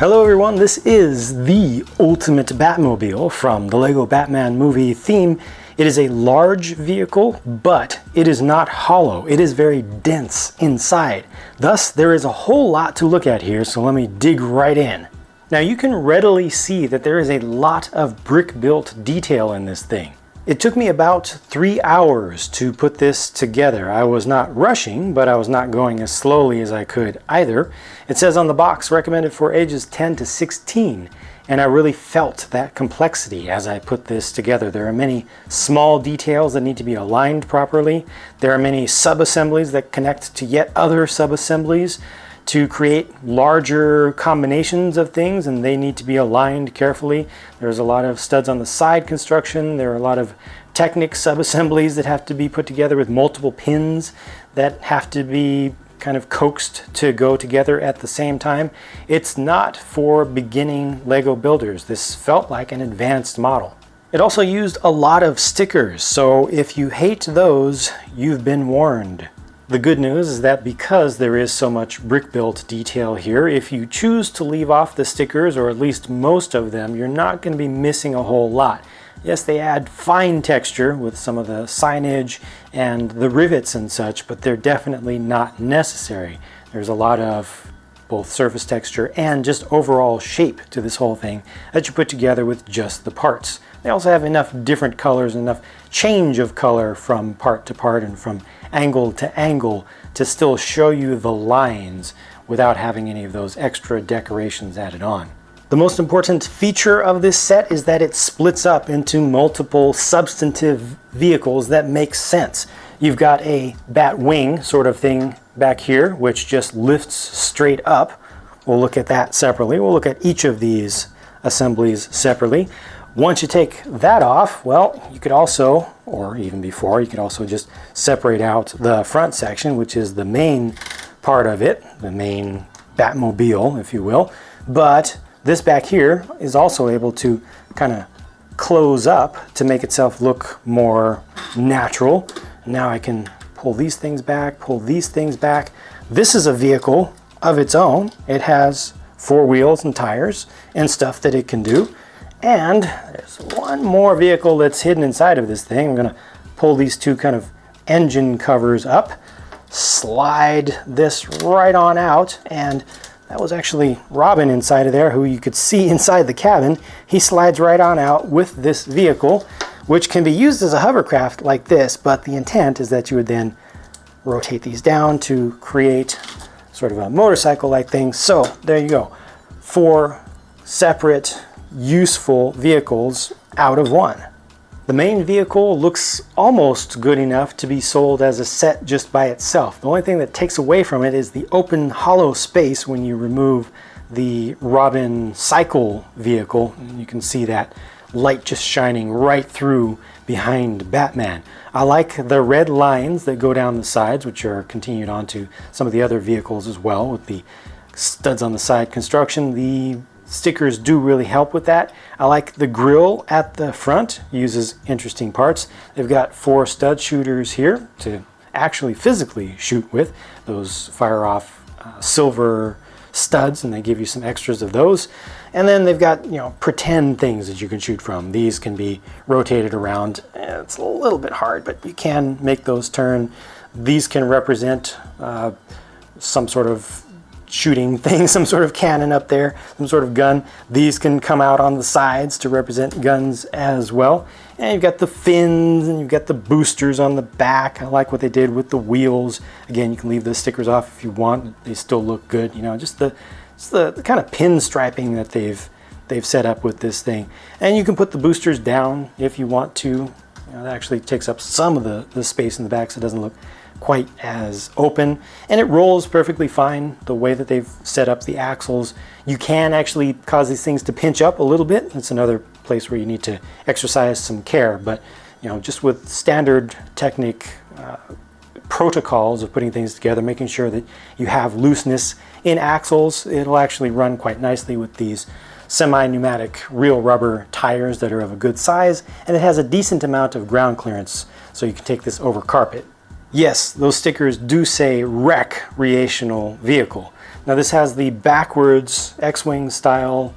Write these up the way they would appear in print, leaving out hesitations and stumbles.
Hello everyone, this is the Ultimate Batmobile from the Lego Batman movie theme. It is a large vehicle, but it is not hollow. It is very dense inside. Thus, there is a whole lot to look at here, so let me dig right in. Now you can readily see that there is a lot of brick-built detail in this thing. It took me about 3 hours to put this together. I was not rushing, but I was not going as slowly as I could either. It says on the box, recommended for ages 10 to 16, and I really felt that complexity as I put this together. There are many small details that need to be aligned properly. There are many sub-assemblies that connect to yet other sub-assemblies to create larger combinations of things, and they need to be aligned carefully. There's a lot of studs on the side construction. There are a lot of Technic sub-assemblies that have to be put together with multiple pins that have to be kind of coaxed to go together at the same time. It's not for beginning Lego builders. This felt like an advanced model. It also used a lot of stickers, so if you hate those, you've been warned. The good news is that because there is so much brick-built detail here, if you choose to leave off the stickers, or at least most of them, you're not going to be missing a whole lot. Yes, they add fine texture with some of the signage and the rivets and such, but they're definitely not necessary. There's a lot of both surface texture and just overall shape to this whole thing that you put together with just the parts. They also have enough different colors, enough change of color from part to part and from angle to angle to still show you the lines without having any of those extra decorations added on. The most important feature of this set is that it splits up into multiple substantive vehicles that make sense. You've got a Batwing sort of thing back here, which just lifts straight up. We'll look at that separately. We'll look at each of these assemblies separately. Once you take that off, well, you could also, or even before, you could also just separate out the front section, which is the main part of it, the main Batmobile, if you will. But this back here is also able to kind of close up to make itself look more natural. Now I can pull these things back, pull these things back. This is a vehicle of its own. It has 4 wheels and tires and stuff that it can do. And there's one more vehicle that's hidden inside of this thing. I'm going to pull these two kind of engine covers up, slide this right on out, and that was actually Robin inside of there, who you could see inside the cabin. He slides right on out with this vehicle, which can be used as a hovercraft like this, but the intent is that you would then rotate these down to create sort of a motorcycle-like thing. So there you go. 4 separate useful vehicles out of one. The main vehicle looks almost good enough to be sold as a set just by itself. The only thing that takes away from it is the open hollow space when you remove the Robin cycle vehicle. You can see that light just shining right through behind Batman. I like the red lines that go down the sides, which are continued onto some of the other vehicles as well with the studs on the side construction. The stickers do really help with that. I like the grille at the front, uses interesting parts. They've got 4 stud shooters here to actually physically shoot with. Those fire off silver studs, and they give you some extras of those. And then they've got, pretend things that you can shoot from. These can be rotated around. It's a little bit hard, but you can make those turn. These can represent some sort of shooting thing, some sort of cannon up there, some sort of gun. These can come out on the sides to represent guns as well. And you've got the fins and you've got the boosters on the back. I like what they did with the wheels. Again, you can leave the stickers off if you want. They still look good. Just the kind of pin striping that they've set up with this thing. And you can put the boosters down if you want to. That actually takes up some of the space in the back, so it doesn't look quite as open, and it rolls perfectly fine the way that they've set up the axles. You can actually cause these things to pinch up a little bit. That's another place where you need to exercise some care, but just with standard Technic protocols of putting things together, making sure that you have looseness in axles, it'll actually run quite nicely with these semi-pneumatic real rubber tires that are of a good size, and it has a decent amount of ground clearance, so you can take this over carpet. Yes, those stickers do say recreational vehicle. Now this has the backwards X-Wing style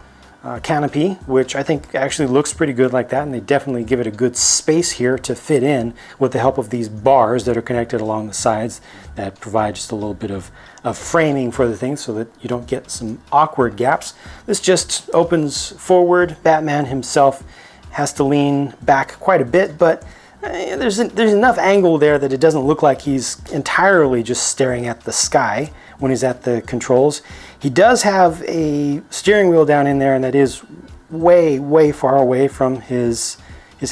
canopy, which I think actually looks pretty good like that, and they definitely give it a good space here to fit in with the help of these bars that are connected along the sides that provide just a little bit of framing for the thing so that you don't get some awkward gaps. This just opens forward. Batman himself has to lean back quite a bit, but there's enough angle there that it doesn't look like he's entirely just staring at the sky when he's at the controls. He does have a steering wheel down in there, and that is way, way far away from his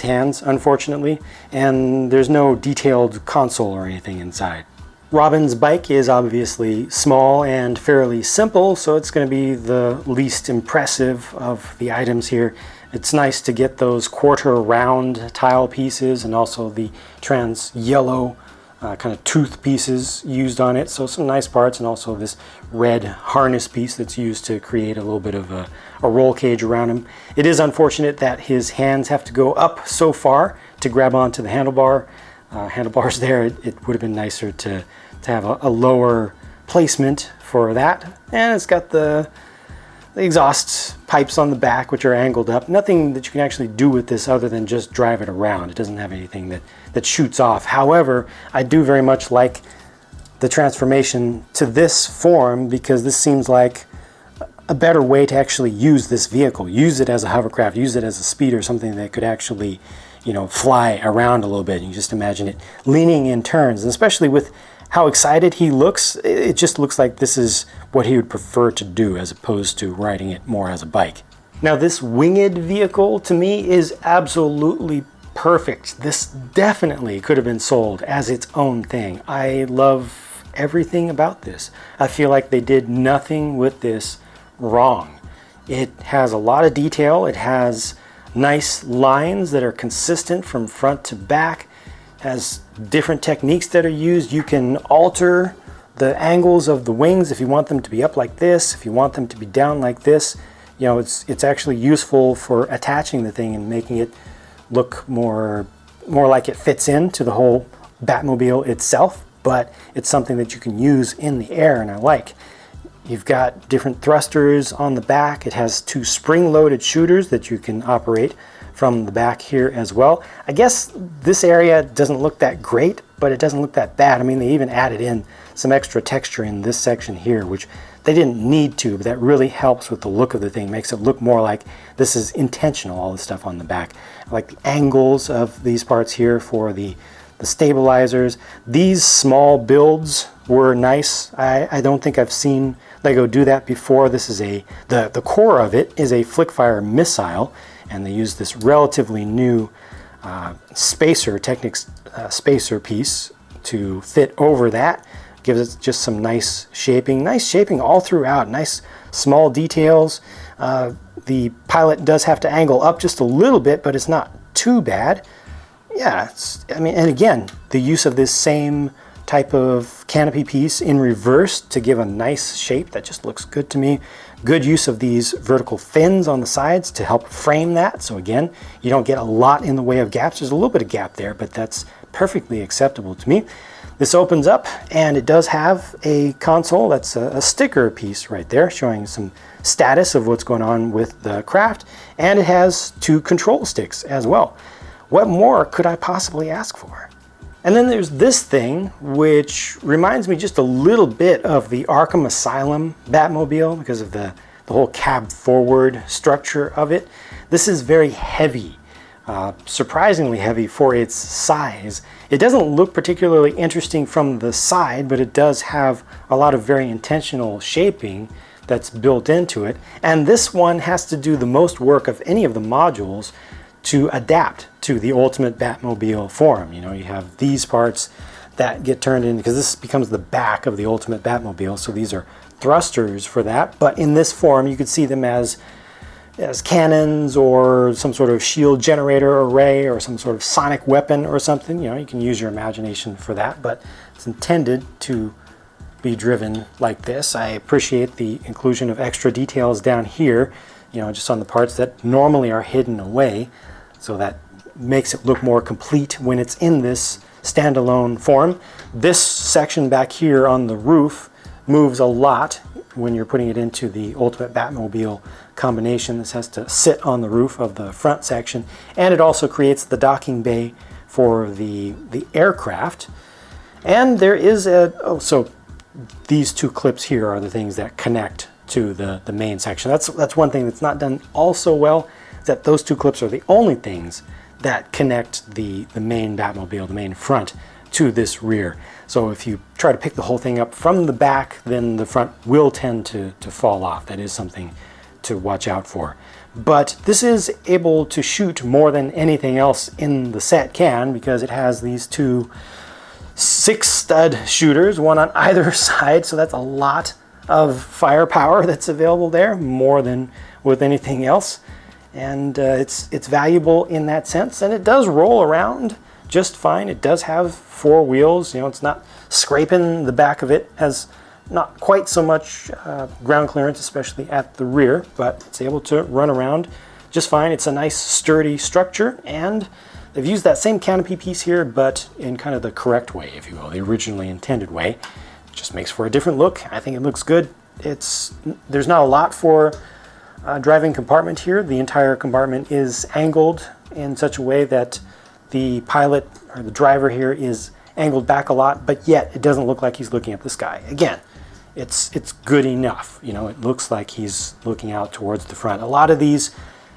hands, unfortunately, and there's no detailed console or anything inside. Robin's bike is obviously small and fairly simple, so it's going to be the least impressive of the items here. It's nice to get those quarter round tile pieces and also the trans yellow kind of tooth pieces used on it. So some nice parts, and also this red harness piece that's used to create a little bit of a roll cage around him. It is unfortunate that his hands have to go up so far to grab onto the handlebars there. It would have been nicer to have a lower placement for that. And it's got the exhaust pipes on the back, which are angled up. Nothing that you can actually do with this other than just drive it around. It doesn't have anything that shoots off. However, I do very much like the transformation to this form, because this seems like a better way to actually use this vehicle. Use it as a hovercraft, use it as a speeder, something that could actually, fly around a little bit. You can just imagine it leaning in turns, and especially with how excited he looks, it just looks like this is what he would prefer to do as opposed to riding it more as a bike. Now this winged vehicle to me is absolutely perfect. This definitely could have been sold as its own thing. I love everything about this. I feel like they did nothing with this wrong. It has a lot of detail. It has nice lines that are consistent from front to back. Has different techniques that are used. You can alter the angles of the wings if you want them to be up like this, if you want them to be down like this. It's actually useful for attaching the thing and making it look more like it fits into the whole Batmobile itself, but it's something that you can use in the air, and I like. You've got different thrusters on the back. It has 2 spring-loaded shooters that you can operate from the back here as well. I guess this area doesn't look that great, but it doesn't look that bad. I mean, they even added in some extra texture in this section here, which they didn't need to, but that really helps with the look of the thing. Makes it look more like this is intentional, all the stuff on the back. I like the angles of these parts here for the stabilizers. These small builds were nice. I don't think I've seen Lego do that before. This is the core of it is a flick-fire missile, and they use this relatively new spacer piece to fit over that. Gives it just some nice shaping all throughout. Nice small details. The pilot does have to angle up just a little bit, but it's not too bad. Yeah, and again, the use of this same type of canopy piece in reverse to give a nice shape that just looks good to me. Good use of these vertical fins on the sides to help frame that. So again, you don't get a lot in the way of gaps. There's a little bit of gap there, but that's perfectly acceptable to me. This opens up, and it does have a console. That's a sticker piece right there showing some status of what's going on with the craft, and it has 2 control sticks as well. What more could I possibly ask for? And then there's this thing, which reminds me just a little bit of the Arkham Asylum Batmobile because of the whole cab forward structure of it. This is very heavy, surprisingly heavy for its size. It doesn't look particularly interesting from the side, but it does have a lot of very intentional shaping that's built into it. And this one has to do the most work of any of the modules to adapt to the Ultimate Batmobile form. You have these parts that get turned in, because this becomes the back of the Ultimate Batmobile, so these are thrusters for that. But in this form, you could see them as cannons or some sort of shield generator array or some sort of sonic weapon or something. You can use your imagination for that, but it's intended to be driven like this. I appreciate the inclusion of extra details down here, just on the parts that normally are hidden away, so that makes it look more complete when it's in this standalone form. This section back here on the roof moves a lot when you're putting it into the Ultimate Batmobile combination. This has to sit on the roof of the front section, and it also creates the docking bay for the aircraft. And there is so these two clips here are the things that connect to the main section. That's one thing that's not done all so well, is that those two clips are the only things that connect the main Batmobile, the main front, to this rear. So if you try to pick the whole thing up from the back, then the front will tend to fall off. That is something to watch out for. But this is able to shoot more than anything else in the set can, because it has these two 6-stud shooters, one on either side, so that's a lot of firepower that's available there, more than with anything else. And it's valuable in that sense, and it does roll around just fine. It does have 4 wheels, it's not scraping. The back of it has not quite so much ground clearance, especially at the rear, but it's able to run around just fine. It's a nice sturdy structure, and they've used that same canopy piece here, but in kind of the correct way, if you will, the originally intended way. It just makes for a different look. I think it looks good. There's not a lot for driving compartment here. The entire compartment is angled in such a way that the pilot, or the driver here, is angled back a lot, but yet it doesn't look like he's looking at the sky. Again, it's good enough. It looks like he's looking out towards the front. A lot of these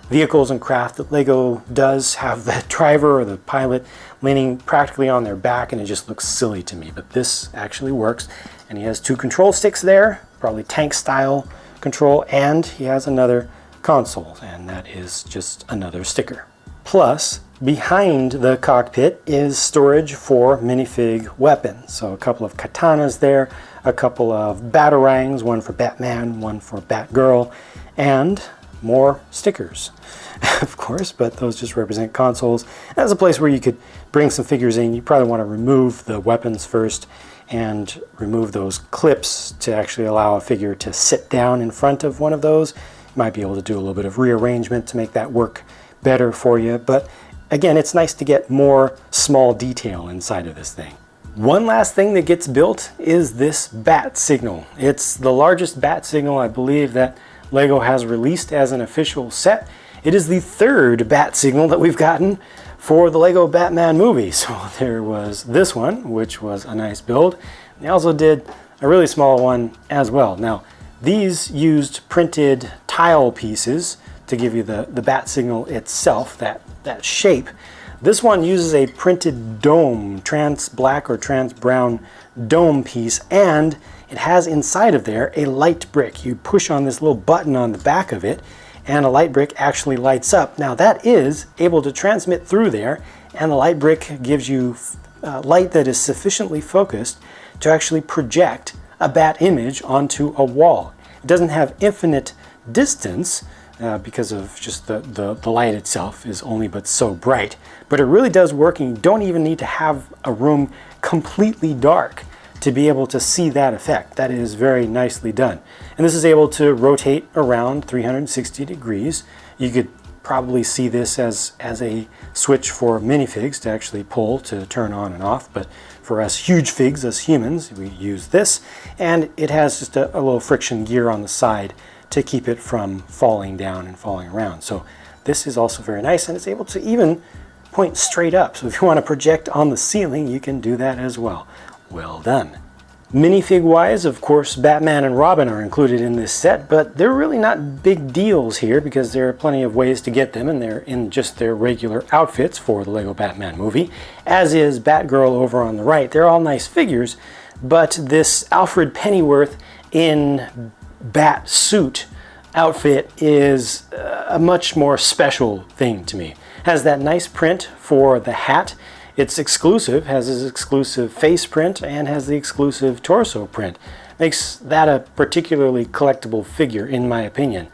vehicles and craft that Lego does have the driver or the pilot leaning practically on their back, and it just looks silly to me. But this actually works, and he has 2 control sticks there, probably tank style control, and he has another console, and that is just another sticker. Plus, behind the cockpit is storage for minifig weapons. So a couple of katanas there, a couple of batarangs, one for Batman, one for Batgirl, and more stickers, of course, but those just represent consoles. That's a place where you could bring some figures in. You probably want to remove the weapons first and remove those clips to actually allow a figure to sit down in front of one of those. You might be able to do a little bit of rearrangement to make that work better for you, but again, it's nice to get more small detail inside of this thing. One last thing that gets built is this bat signal. It's the largest bat signal, I believe, that Lego has released as an official set. It is the 3rd bat signal that we've gotten for the Lego Batman movie. So there was this one, which was a nice build. They also did a really small one as well. Now, these used printed tile pieces to give you the bat signal itself, that shape. This one uses a printed dome, trans black or trans brown dome piece, and it has inside of there a light brick. You push on this little button on the back of it, and a light brick actually lights up. Now that is able to transmit through there, and the light brick gives you light that is sufficiently focused to actually project a bat image onto a wall. It doesn't have infinite distance, because of just the light itself is only but so bright. But it really does work, and you don't even need to have a room completely dark to be able to see that effect. That is very nicely done. And this is able to rotate around 360 degrees. You could probably see this as a switch for minifigs to actually pull to turn on and off, but for us huge figs, us humans, we use this, and it has just a little friction gear on the side to keep it from falling down and falling around. So this is also very nice, and it's able to even point straight up. So if you want to project on the ceiling, you can do that as well. Well done. Minifig wise, of course, Batman and Robin are included in this set, but they're really not big deals here because there are plenty of ways to get them, and they're in just their regular outfits for the Lego Batman movie, as is Batgirl over on the right. They're all nice figures, but this Alfred Pennyworth in bat suit outfit is a much more special thing to me. Has that nice print for the hat. It's exclusive, has his exclusive face print, and has the exclusive torso print. Makes that a particularly collectible figure, in my opinion.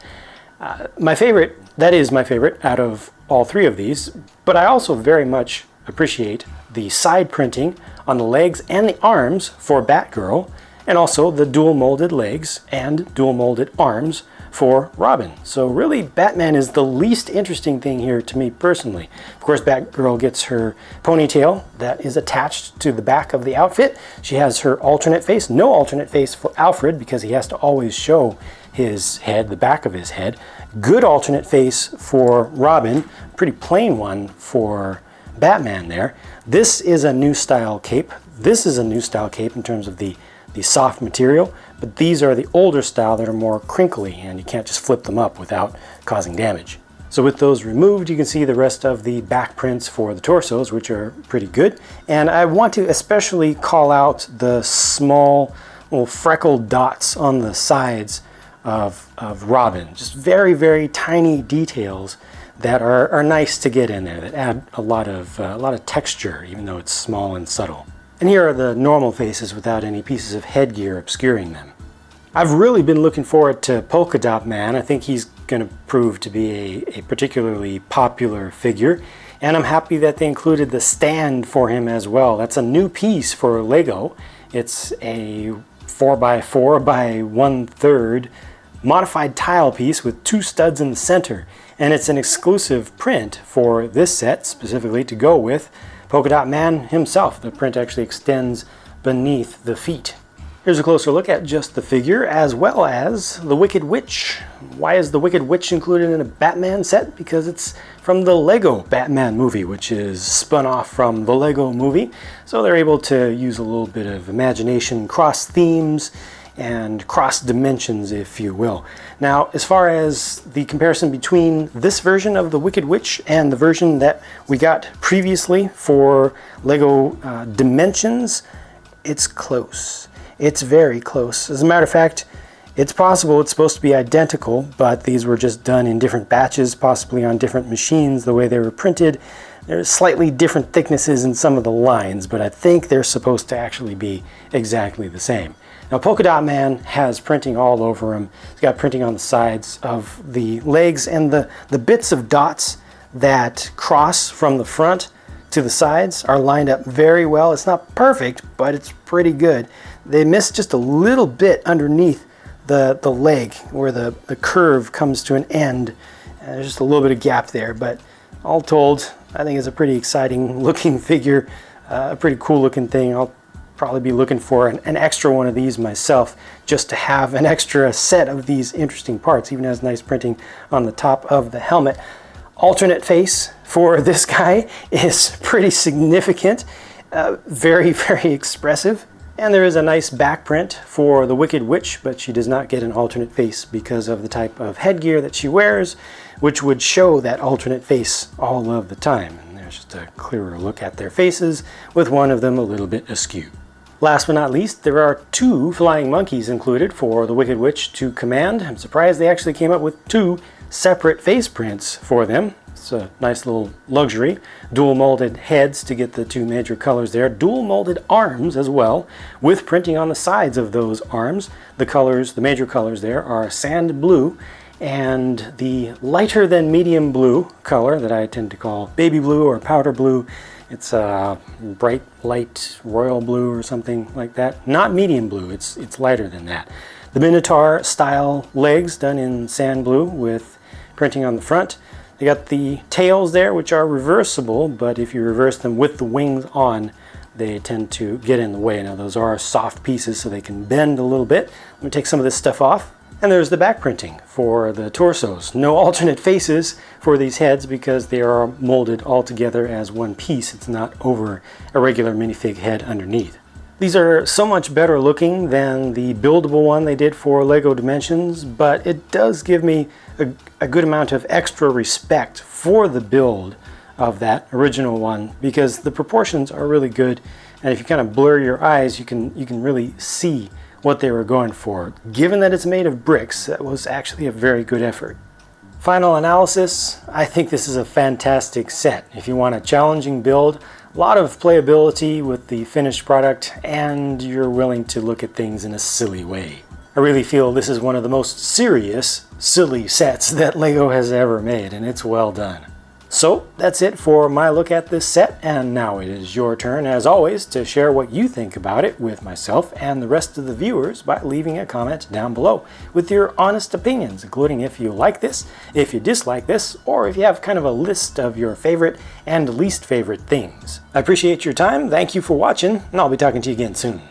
My favorite, that is my favorite out of all 3 of these, but I also very much appreciate the side printing on the legs and the arms for Batgirl, and also the dual molded legs and dual molded arms for Robin. So really, Batman is the least interesting thing here to me personally. Of course, Batgirl gets her ponytail that is attached to the back of the outfit. She has her alternate face. No alternate face for Alfred because he has to always show his head, the back of his head. Good alternate face for Robin. Pretty plain one for Batman there. This is a new style cape. This is a new style cape in terms of the soft material, but these are the older style that are more crinkly and you can't just flip them up without causing damage. So with those removed, you can see the rest of the back prints for the torsos, which are pretty good. And I want to especially call out the small little freckled dots on the sides of Robin. Just very, very tiny details that are nice to get in there, that add a lot of texture, even though it's small and subtle. And here are the normal faces without any pieces of headgear obscuring them. I've really been looking forward to Polka Dot Man. I think he's going to prove to be a particularly popular figure. And I'm happy that they included the stand for him as well. That's a new piece for Lego. It's a 4x4 by 1/3 modified tile piece with 2 studs in the center. And it's an exclusive print for this set, specifically to go with Polka Dot Man himself. The print actually extends beneath the feet. Here's a closer look at just the figure as well as the Wicked Witch. Why is the Wicked Witch included in a Batman set? Because it's from the Lego Batman movie, which is spun off from the Lego movie. So they're able to use a little bit of imagination, cross themes, and cross dimensions, if you will. Now, as far as the comparison between this version of the Wicked Witch and the version that we got previously for Lego Dimensions, it's close. It's very close. As a matter of fact, it's possible it's supposed to be identical, but these were just done in different batches, possibly on different machines, the way they were printed. There's slightly different thicknesses in some of the lines, but I think they're supposed to actually be exactly the same. Now, Polka Dot Man has printing all over him. He's got printing on the sides of the legs, and the bits of dots that cross from the front to the sides are lined up very well. It's not perfect, but it's pretty good. They missed just a little bit underneath the leg where the curve comes to an end. There's just a little bit of gap there, but all told, I think it's a pretty exciting looking figure, a pretty cool looking thing. I'll probably be looking for an extra one of these myself, just to have an extra set of these interesting parts. Even has nice printing on the top of the helmet. Alternate face for this guy is pretty significant, very, very expressive. And there is a nice back print for the Wicked Witch, but she does not get an alternate face because of the type of headgear that she wears, which would show that alternate face all of the time. And there's just a clearer look at their faces, with one of them a little bit askew. Last but not least, there are 2 flying monkeys included for the Wicked Witch to command. I'm surprised they actually came up with 2 separate face prints for them. It's a nice little luxury. Dual molded heads to get the 2 major colors there. Dual molded arms as well, with printing on the sides of those arms. The colors, the major colors there, are sand blue and the lighter than medium blue color that I tend to call baby blue or powder blue. It's a bright light royal blue or something like that. Not medium blue, it's lighter than that. The Minotaur style legs done in sand blue with printing on the front. They got the tails there, which are reversible, but if you reverse them with the wings on, they tend to get in the way. Now those are soft pieces, so they can bend a little bit. I'm going to take some of this stuff off. And there's the back printing for the torsos. No alternate faces for these heads because they are molded all together as one piece. It's not over a regular minifig head underneath. These are so much better looking than the buildable one they did for Lego Dimensions, but it does give me a good amount of extra respect for the build of that original one because the proportions are really good, and if you kind of blur your eyes, you can really see what they were going for. Given that it's made of bricks, that was actually a very good effort. Final analysis, I think this is a fantastic set. If you want a challenging build, a lot of playability with the finished product, and you're willing to look at things in a silly way. I really feel this is one of the most serious, silly sets that Lego has ever made, and it's well done. So that's it for my look at this set, and now it is your turn, as always, to share what you think about it with myself and the rest of the viewers by leaving a comment down below with your honest opinions, including if you like this, if you dislike this, or if you have kind of a list of your favorite and least favorite things. I appreciate your time, thank you for watching, and I'll be talking to you again soon.